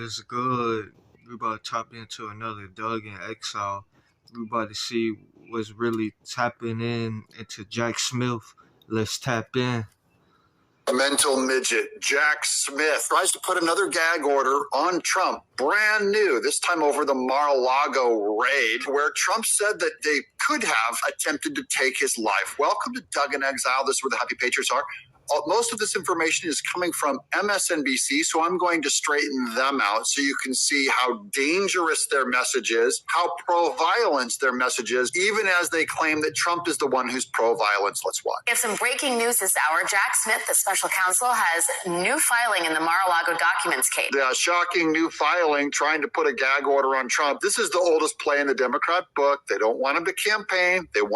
it's good. We about to tap into another Doug in Exile. We about to see what's really tapping into Jack Smith. Let's tap in. A mental midget, Jack Smith, tries to put another gag order on Trump, brand new, this time over the Mar-a-Lago raid, where Trump said that they could have attempted to take his life. Welcome to Doug in Exile. This is where the Happy Patriots are. Most of this information is coming from MSNBC, so I'm going to straighten them out so you can see how dangerous their message is, how pro-violence their message is, even as they claim that Trump is the one who's pro-violence. Let's watch. We have some breaking news this hour. Jack Smith, the special counsel, has new filing in the Mar-a-Lago documents case. Yeah, shocking new filing trying to put a gag order on Trump. This is the oldest play in the Democrat book. They don't want him to campaign. They don't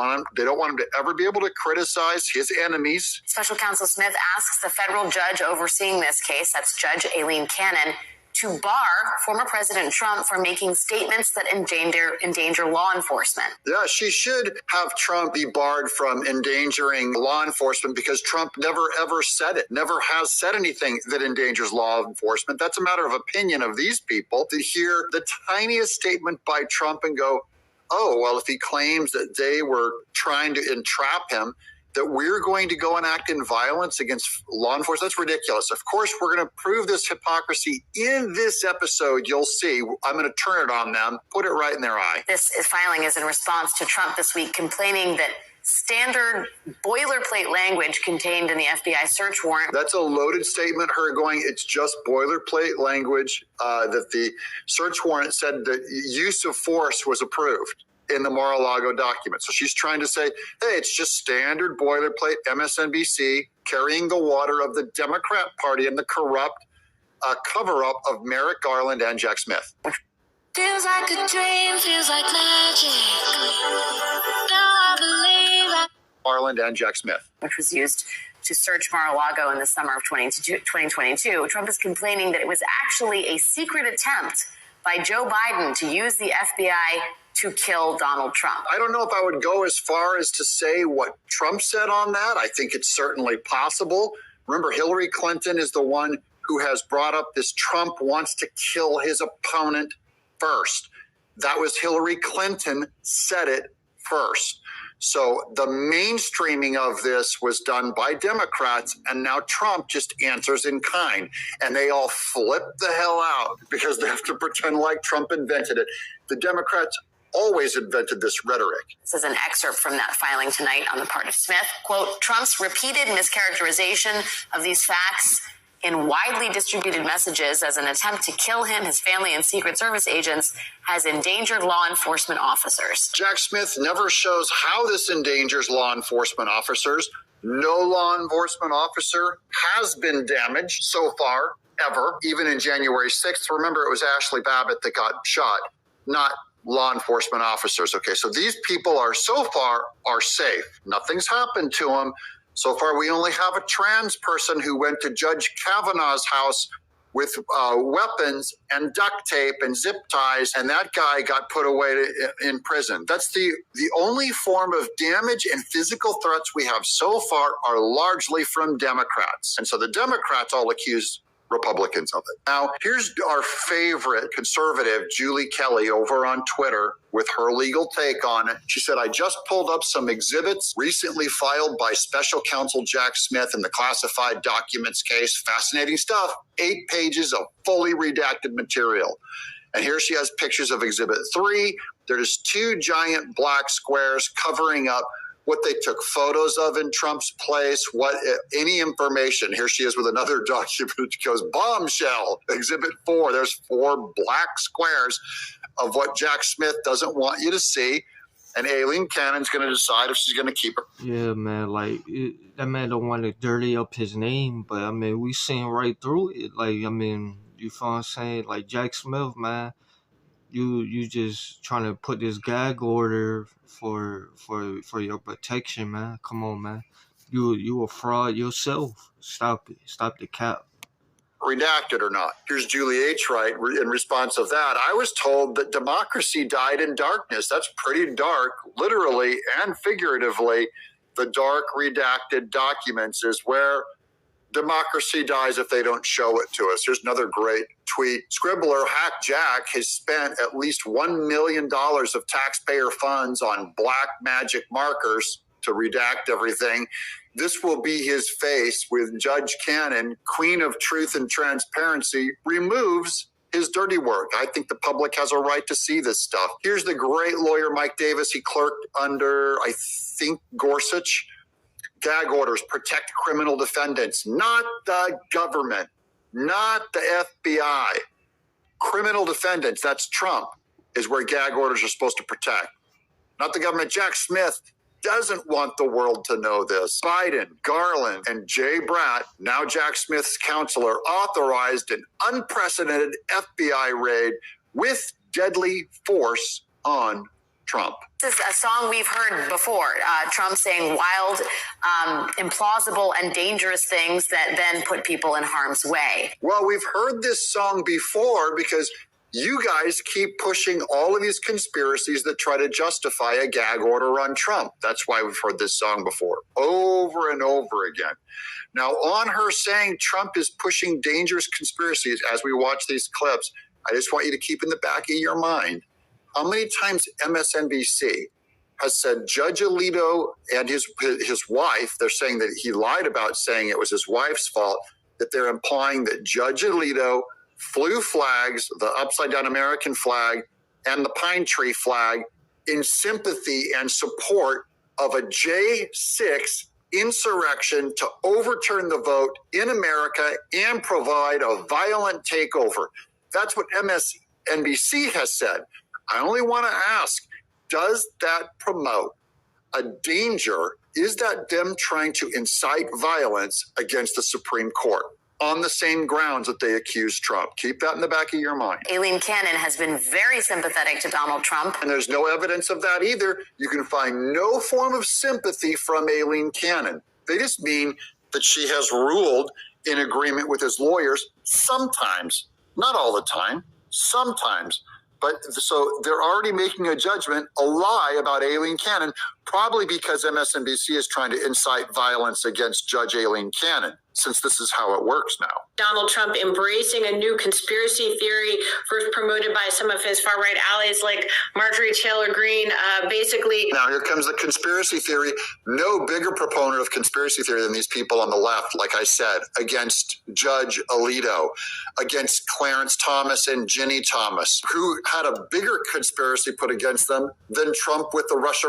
want him to ever be able to criticize his enemies. Special counsel Smith asks the federal judge overseeing this case, that's Judge Aileen Cannon, to bar former President Trump from making statements that endanger law enforcement. Yeah, she should have Trump be barred from endangering law enforcement because Trump never, ever said it, never has said anything that endangers law enforcement. That's a matter of opinion of these people to hear the tiniest statement by Trump and go, oh, well, if he claims that they were trying to entrap him, that we're going to go and act in violence against law enforcement. That's ridiculous. Of course, we're going to prove this hypocrisy in this episode. You'll see. I'm going to turn it on them, put it right in their eye. This filing is in response to Trump this week complaining that standard boilerplate language contained in the FBI search warrant. That's a loaded statement, her going, it's just boilerplate language, that the search warrant said that use of force was approved in the Mar-a-Lago document. So she's trying to say, hey, it's just standard boilerplate MSNBC carrying the water of the Democrat Party and the corrupt cover-up of Merrick Garland and Jack Smith. Feels like a dream, feels like magic. Now I believe Garland and Jack Smith. Which was used to search Mar-a-Lago in the summer of 2022. Trump is complaining that it was actually a secret attempt by Joe Biden to use the FBI to kill Donald Trump. I don't know if I would go as far as to say what Trump said on that. I think it's certainly possible. Remember, Hillary Clinton is the one who has brought up this Trump wants to kill his opponent first. That was Hillary Clinton said it first. So the mainstreaming of this was done by Democrats, and now Trump just answers in kind. And they all flip the hell out because they have to pretend like Trump invented it. The Democrats always invented this rhetoric. This is an excerpt from that filing tonight on the part of Smith. Quote, Trump's repeated mischaracterization of these facts in widely distributed messages as an attempt to kill him, his family, and Secret Service agents has endangered law enforcement officers. Jack Smith never shows how this endangers law enforcement officers. No law enforcement officer has been damaged so far, ever. Even in January 6th, remember it was Ashley Babbitt that got shot, not law enforcement officers. Okay, so these people so far safe. Nothing's happened to them. So far, we only have a trans person who went to Judge Kavanaugh's house with weapons and duct tape and zip ties, and that guy got put away in prison. That's the only form of damage and physical threats we have so far are largely from Democrats. And so the Democrats all accuse Republicans of it. Now, here's our favorite conservative, Julie Kelly, over on Twitter with her legal take on it. She said, I just pulled up some exhibits recently filed by special counsel Jack Smith in the classified documents case. Fascinating stuff. 8 pages of fully redacted material. And here she has pictures of Exhibit 3. There's 2 giant black squares covering up what they took photos of in Trump's place, any information. Here she is with another document. It goes, bombshell, Exhibit 4. There's 4 black squares of what Jack Smith doesn't want you to see. And Aileen Cannon's going to decide if she's going to keep her. Yeah, man, that man don't want to dirty up his name, but, I mean, we seen right through it. You feel what I'm saying? Like, Jack Smith, man, you just trying to put this gag order for your protection, man. Come on, man. You a fraud yourself. Stop it. Stop the cap. Redacted or not. Here's Julie H. Wright in response of that. I was told that democracy died in darkness. That's pretty dark, literally and figuratively. The dark redacted documents is where democracy dies if they don't show it to us. Here's another great tweet. Scribbler Hack Jack has spent at least $1 million of taxpayer funds on black magic markers to redact everything. This will be his face with Judge Cannon, Queen of Truth and Transparency, removes his dirty work. I think the public has a right to see this stuff. Here's the great lawyer Mike Davis. He clerked under, I think, Gorsuch. Gag orders protect criminal defendants, not the government, not the FBI. Criminal defendants, that's Trump, is where gag orders are supposed to protect, not the government. Jack Smith doesn't want the world to know this. Biden, Garland, and Jay Bratt, now Jack Smith's counselor, authorized an unprecedented FBI raid with deadly force on Trump. This is a song we've heard before. Trump saying wild, implausible, and dangerous things that then put people in harm's way. Well, we've heard this song before because you guys keep pushing all of these conspiracies that try to justify a gag order on Trump. That's why we've heard this song before, over and over again. Now, on her saying Trump is pushing dangerous conspiracies as we watch these clips, I just want you to keep in the back of your mind how many times MSNBC has said Judge Alito and his wife, they're saying that he lied about saying it was his wife's fault, that they're implying that Judge Alito flew flags, the upside-down American flag and the pine tree flag, in sympathy and support of a J6 insurrection to overturn the vote in America and provide a violent takeover. That's what MSNBC has said. I only want to ask, does that promote a danger? Is that them trying to incite violence against the Supreme Court on the same grounds that they accused Trump? Keep that in the back of your mind. Aileen Cannon has been very sympathetic to Donald Trump. And there's no evidence of that either. You can find no form of sympathy from Aileen Cannon. They just mean that she has ruled in agreement with his lawyers sometimes, not all the time, sometimes. But so they're already making a judgment, a lie about Aileen Cannon, probably because MSNBC is trying to incite violence against Judge Aileen Cannon, since this is how it works now. Donald Trump embracing a new conspiracy theory, first promoted by some of his far-right allies like Marjorie Taylor Greene, basically. Now, here comes the conspiracy theory. No bigger proponent of conspiracy theory than these people on the left, like I said, against Judge Alito, against Clarence Thomas and Ginny Thomas, who had a bigger conspiracy put against them than Trump with the Russia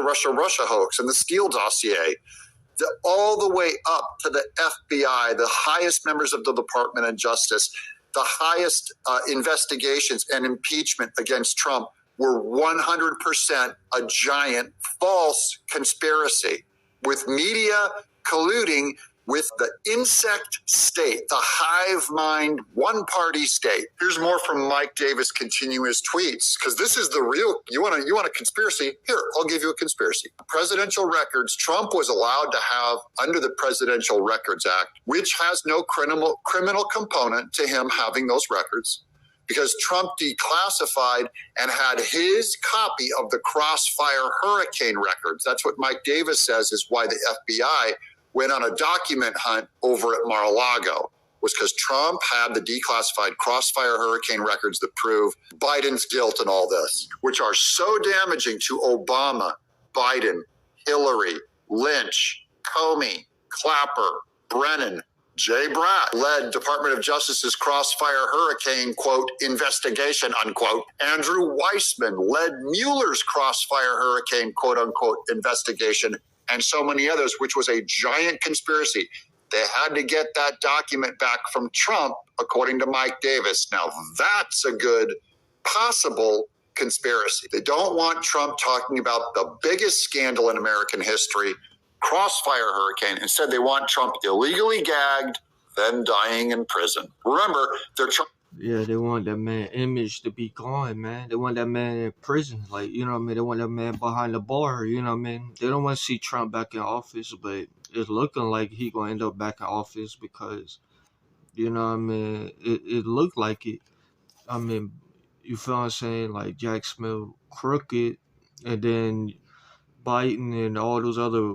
hoax and the Steele dossier. All the way up to the FBI, the highest members of the Department of Justice, the highest investigations and impeachment against Trump were 100% a giant false conspiracy, with media colluding with the insect state, the hive mind, one-party state. Here's more from Mike Davis continuing his tweets, because this is the real, you want a conspiracy? Here, I'll give you a conspiracy. Presidential records, Trump was allowed to have under the Presidential Records Act, which has no criminal component to him having those records, because Trump declassified and had his copy of the Crossfire hurricane records. That's what Mike Davis says is why the FBI went on a document hunt over at Mar-a-Lago, was because Trump had the declassified Crossfire hurricane records that prove Biden's guilt in all this, which are so damaging to Obama, Biden, Hillary, Lynch, Comey, Clapper, Brennan. Jay Bratt led Department of Justice's Crossfire hurricane, quote, investigation, unquote. Andrew Weissman led Mueller's Crossfire hurricane, quote, unquote, investigation, and so many others, which was a giant conspiracy. They had to get that document back from Trump, according to Mike Davis. Now, that's a good possible conspiracy. They don't want Trump talking about the biggest scandal in American history, Crossfire hurricane. Instead, they want Trump illegally gagged, then dying in prison. Remember, they're trying. Yeah, they want that man image to be gone, man. They want that man in prison. Like, you know what I mean? They want that man behind the bar, you know what I mean? They don't want to see Trump back in office, but it's looking like he going to end up back in office because, you know what I mean? It looked like it. I mean, you feel what I'm saying? Like Jack Smith crooked, and then Biden and all those other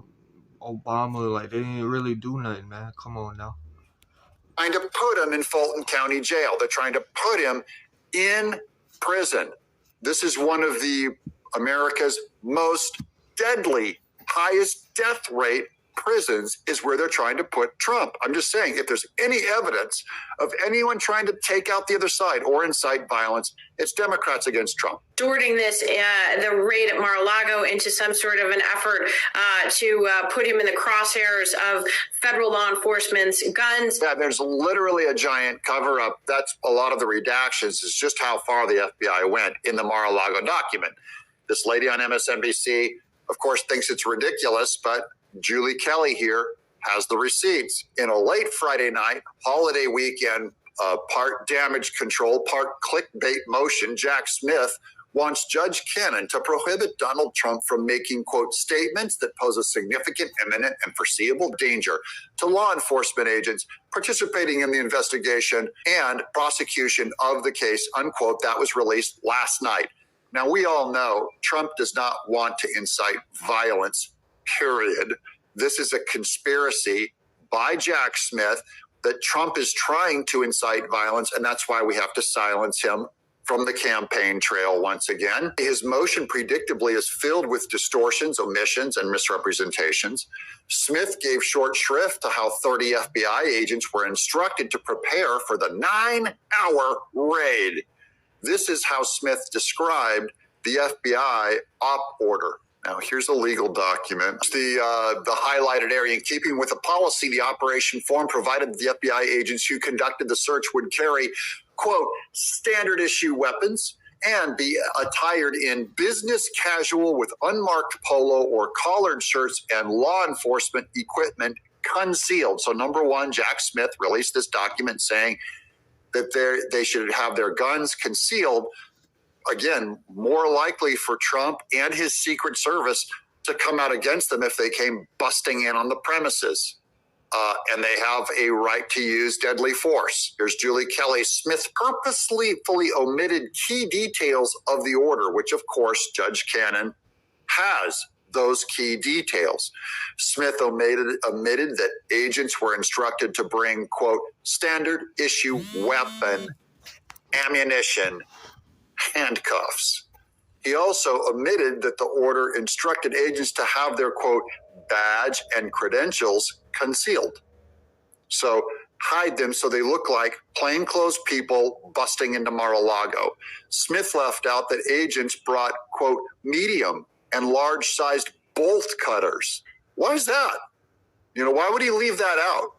Obama, like, they didn't really do nothing, man. Come on now. trying to put him in Fulton County Jail. They're trying to put him in prison. This is one of America's most deadly, highest death rate prisons is where they're trying to put Trump. I'm just saying, if there's any evidence of anyone trying to take out the other side or incite violence, it's Democrats against Trump. Distorting this, the raid at Mar-a-Lago into some sort of an effort to put him in the crosshairs of federal law enforcement's guns. Yeah, there's literally a giant cover-up. That's a lot of the redactions is just how far the FBI went in the Mar-a-Lago document. This lady on MSNBC, of course, thinks it's ridiculous, but Julie Kelly here has the receipts. In a late Friday night, holiday weekend, part damage control, part clickbait motion, Jack Smith wants Judge Cannon to prohibit Donald Trump from making, quote, statements that pose a significant, imminent, and foreseeable danger to law enforcement agents participating in the investigation and prosecution of the case, unquote. That was released last night. Now, we all know Trump does not want to incite violence, period. This is a conspiracy by Jack Smith that Trump is trying to incite violence, and that's why we have to silence him from the campaign trail once again. His motion predictably is filled with distortions, omissions, and misrepresentations. Smith gave short shrift to how 30 FBI agents were instructed to prepare for the 9-hour raid. This is how Smith described the FBI op order. Now, here's a legal document. The highlighted area. In keeping with the policy, the operation form provided that the FBI agents who conducted the search would carry, quote, standard issue weapons and be attired in business casual with unmarked polo or collared shirts and law enforcement equipment concealed. So, number one, Jack Smith released this document saying that they should have their guns concealed. Again, more likely for Trump and his Secret Service to come out against them if they came busting in on the premises. And they have a right to use deadly force. Here's Julie Kelly. Smith purposely omitted key details of the order, which, of course, Judge Cannon has those key details. Smith omitted that agents were instructed to bring, quote, standard issue weapon, ammunition, handcuffs. He also omitted that the order instructed agents to have their, quote, badge and credentials concealed. So hide them so they look like plainclothes people busting into Mar-a-Lago. Smith left out that agents brought, quote, medium and large-sized bolt cutters. Why is that? Why would he leave that out?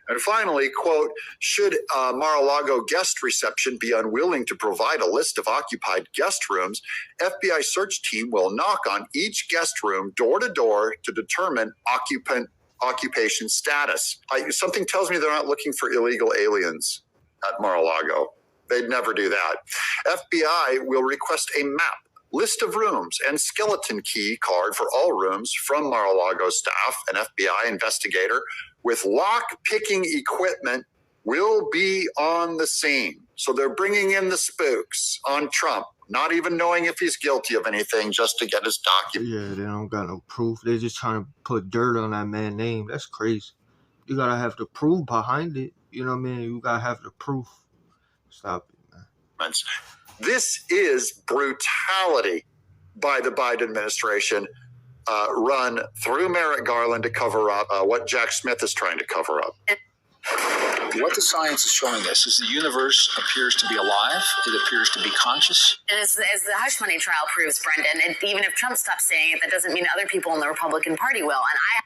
And finally, quote, should Mar-a-Lago guest reception be unwilling to provide a list of occupied guest rooms, FBI search team will knock on each guest room door to door to determine occupation status. Something tells me they're not looking for illegal aliens at Mar-a-Lago. They'd never do that. FBI will request a map, list of rooms, and skeleton key card for all rooms from Mar-a-Lago staff. An FBI investigator with lock-picking equipment will be on the scene. So they're bringing in the spooks on Trump, not even knowing if he's guilty of anything, just to get his document. Yeah, they don't got no proof. They're just trying to put dirt on that man's name. That's crazy. You gotta have the proof behind it. You know what I mean? You gotta have the proof. Stop it, man. This is brutality by the Biden administration, run through Merrick Garland to cover up what Jack Smith is trying to cover up. What the science is showing us is the universe appears to be alive. It appears to be conscious. And as the hush money trial proves, Brendan, even if Trump stops saying it, that doesn't mean other people in the Republican Party will.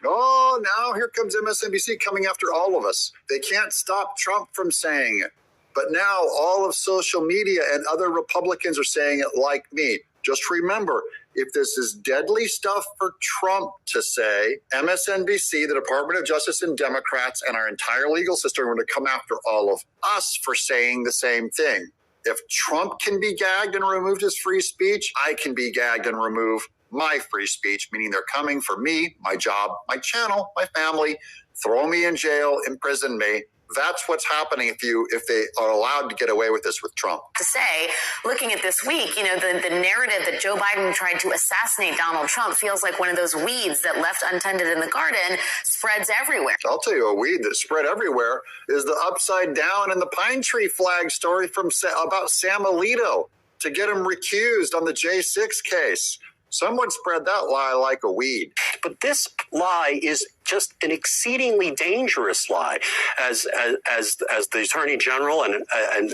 Oh, now here comes MSNBC coming after all of us. They can't stop Trump from saying it. But now all of social media and other Republicans are saying it like me. Just remember, if this is deadly stuff for Trump to say, MSNBC, the Department of Justice, and Democrats and our entire legal system are going to come after all of us for saying the same thing. If Trump can be gagged and removed his free speech, I can be gagged and remove my free speech, meaning they're coming for me, my job, my channel, my family, throw me in jail, imprison me. That's what's happening if they are allowed to get away with this with Trump. To say, looking at this week, the narrative that Joe Biden tried to assassinate Donald Trump feels like one of those weeds that left untended in the garden spreads everywhere. I'll tell you, a weed that spread everywhere is the upside down and the pine tree flag story about Sam Alito to get him recused on the J6 case. Someone spread that lie like a weed. But this lie is just an exceedingly dangerous lie, as the Attorney General and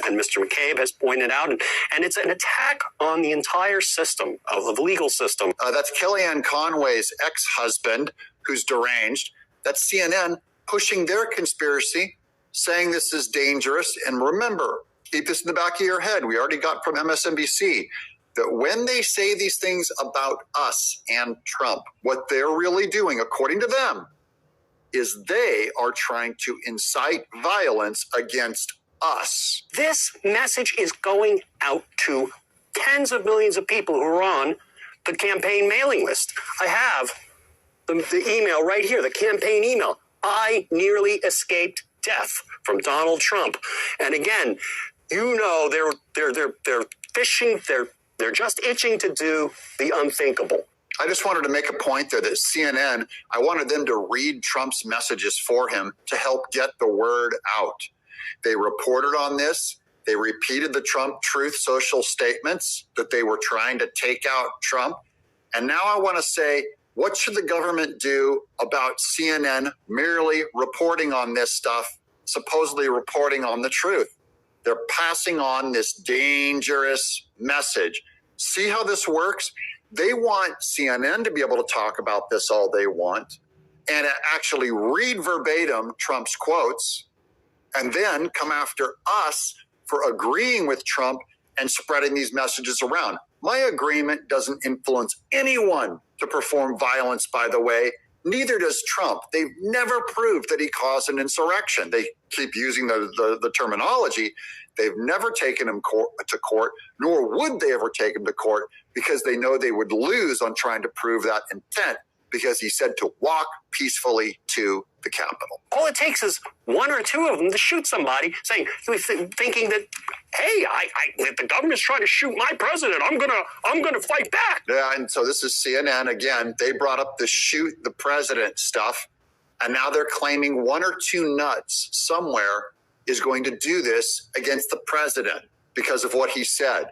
Mr. McCabe has pointed out, and it's an attack on the entire system of the legal system. That's Kellyanne Conway's ex-husband, who's deranged. That's CNN pushing their conspiracy, saying this is dangerous. And remember, keep this in the back of your head. We already got from MSNBC that when they say these things about us and Trump, what they're really doing, according to them, is they are trying to incite violence against us. This message is going out to tens of millions of people who are on the campaign mailing list. I have the email right here, the campaign email. I nearly escaped death from Donald Trump. And again, they're fishing, they're just itching to do the unthinkable. I just wanted to make a point there that CNN, I wanted them to read Trump's messages for him to help get the word out. They reported on this. They repeated the Trump Truth Social statements that they were trying to take out Trump. And now I want to say, what should the government do about CNN merely reporting on this stuff, supposedly reporting on the truth? They're passing on this dangerous message. See how this works? They want CNN to be able to talk about this all they want and actually read verbatim Trump's quotes and then come after us for agreeing with Trump and spreading these messages around. My agreement doesn't influence anyone to perform violence, by the way. Neither does Trump. They've never proved that he caused an insurrection. They keep using the terminology. They've never taken him to court, nor would they ever take him to court because they know they would lose on trying to prove that intent because he said to walk peacefully to the Capitol. All it takes is one or two of them to shoot somebody, thinking that, hey, if the government's trying to shoot my president, I'm gonna fight back. Yeah, and so this is CNN again. They brought up the shoot the president stuff, and now they're claiming one or two nuts somewhere is going to do this against the president because of what he said.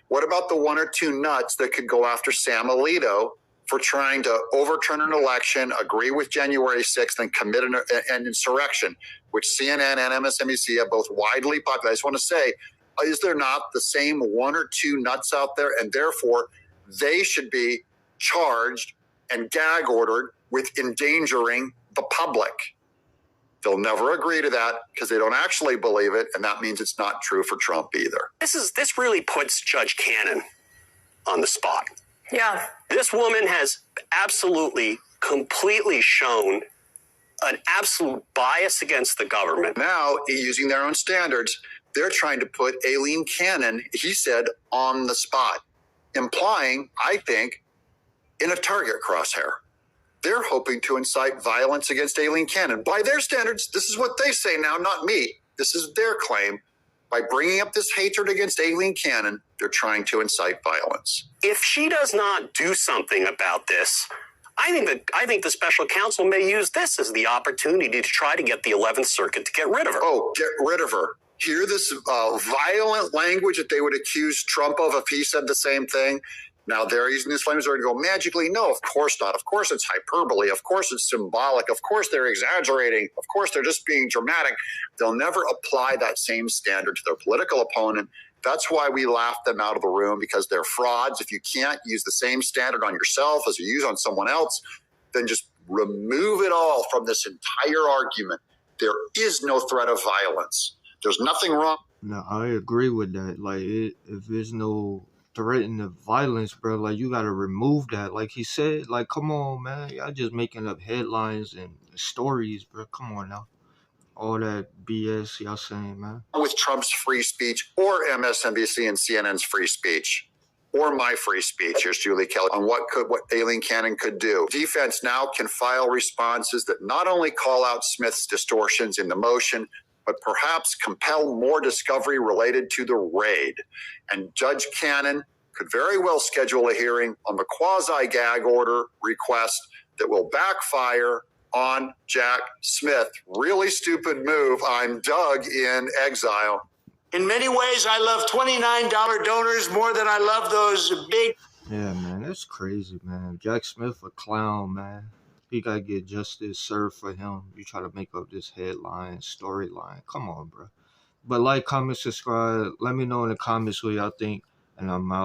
What about the one or two nuts that could go after Sam Alito for trying to overturn an election, agree with January 6th, and commit an insurrection, which CNN and MSNBC have both widely popular. I just want to say, is there not the same one or two nuts out there? And therefore, they should be charged and gag ordered with endangering the public. They'll never agree to that because they don't actually believe it, and that means it's not true for Trump either. This really puts Judge Cannon on the spot. Yeah. This woman has absolutely, completely shown an absolute bias against the government. Now, using their own standards, they're trying to put Aileen Cannon, he said, on the spot, implying, I think, in a target crosshair. They're hoping to incite violence against Aileen Cannon. By their standards, this is what they say now, not me. This is their claim. By bringing up this hatred against Aileen Cannon, they're trying to incite violence. If she does not do something about this, I think the special counsel may use this as the opportunity to try to get the 11th Circuit to get rid of her. Oh, get rid of her. Hear this violent language that they would accuse Trump of if he said the same thing. Now they're using this language to go magically. No, of course not. Of course it's hyperbole. Of course it's symbolic. Of course they're exaggerating. Of course they're just being dramatic. They'll never apply that same standard to their political opponent. That's why we laugh them out of the room, because they're frauds. If you can't use the same standard on yourself as you use on someone else, then just remove it all from this entire argument. There is no threat of violence. There's nothing wrong. No, I agree with that. Like, if there's no threatening of violence, bro, like, you gotta remove that. Like he said, like, come on, man. Y'all just making up headlines and stories, bro. Come on now. All that BS y'all saying, man. With Trump's free speech or MSNBC and CNN's free speech or my free speech, here's Julie Kelly, on what Aileen Cannon could do. Defense now can file responses that not only call out Smith's distortions in the motion, but perhaps compel more discovery related to the raid. And Judge Cannon could very well schedule a hearing on the quasi-gag order request that will backfire on Jack Smith. Really stupid move. I'm Doug in exile. In many ways, I love $29 donors more than I love those big. Yeah, man, that's crazy, man. Jack Smith a clown, man. He gotta get justice served for him. You try to make up this headline, storyline. Come on, bro. But like, comment, subscribe. Let me know in the comments what y'all think, and I'm out.